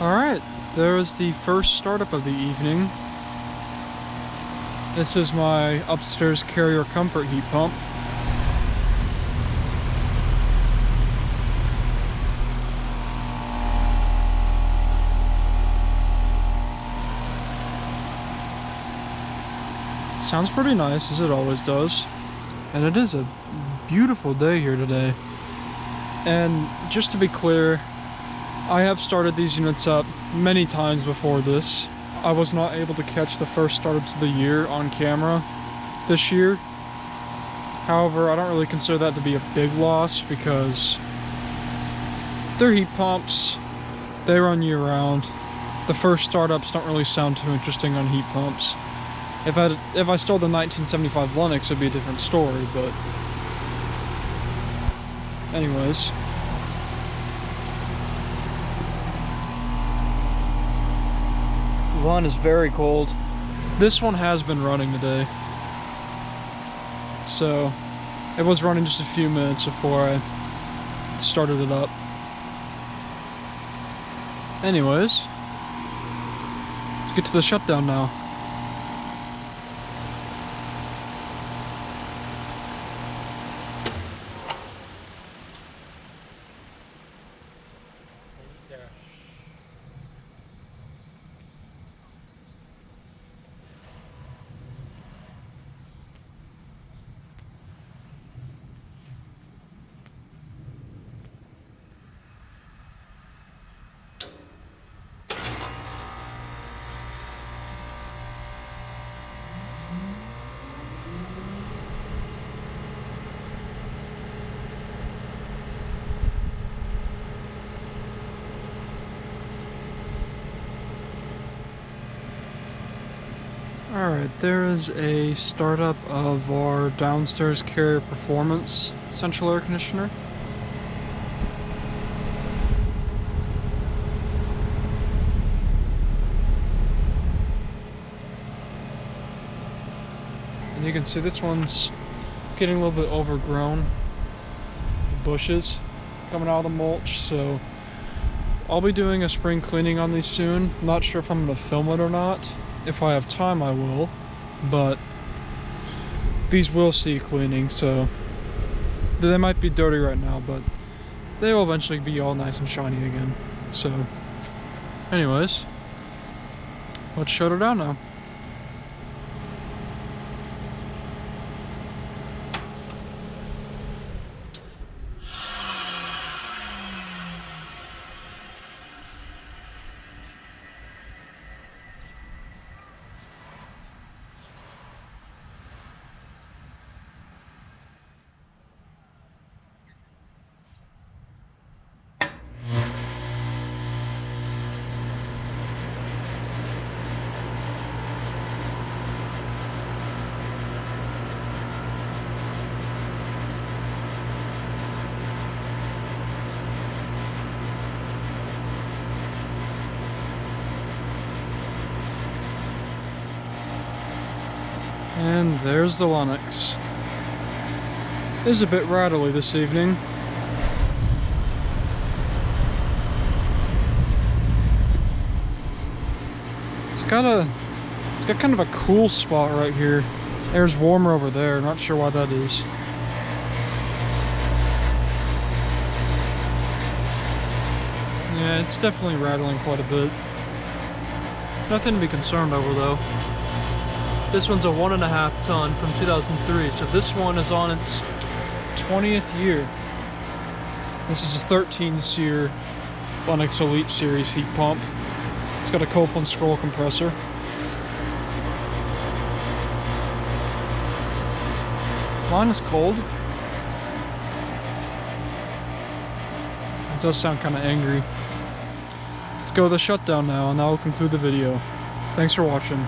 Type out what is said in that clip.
Alright, there is the first startup of the evening. This is my upstairs carrier comfort heat pump. Sounds pretty nice, as it always does. And it is a beautiful day here today. And just to be clear, I have started these units up many times before this. I was not able to catch the first startups of the year on camera this year. However, I don't really consider that to be a big loss because they're heat pumps, they run year round. The first startups don't really sound too interesting on heat pumps. If I stole the 1975 Lennox, it'd be a different story, but anyways. One is very cold. This one has been running today. So, it was running just a few minutes before I started it up. Anyways, let's get to the shutdown now. Alright, there is a startup of our downstairs carrier performance central air conditioner. And you can see this one's getting a little bit overgrown. The bushes coming out of the mulch, so I'll be doing a spring cleaning on these soon. I'm not sure if I'm going to film it or not. If I have time, I will, but these will see cleaning, so they might be dirty right now, but they will eventually be all nice and shiny again. So, anyways, let's shut her down now. And there's the Lennox. It is a bit rattly this evening. It's got kind of a cool spot right here. Air's warmer over there, not sure why that is. Yeah, it's definitely rattling quite a bit. Nothing to be concerned over though. This one's a 1.5 ton from 2003, so this one is on its 20th year. This is a 13-SEER Lennox Elite Series heat pump. It's got a Copeland scroll compressor. Mine is cold. It does sound kind of angry. Let's go to the shutdown now, and that will conclude the video. Thanks for watching.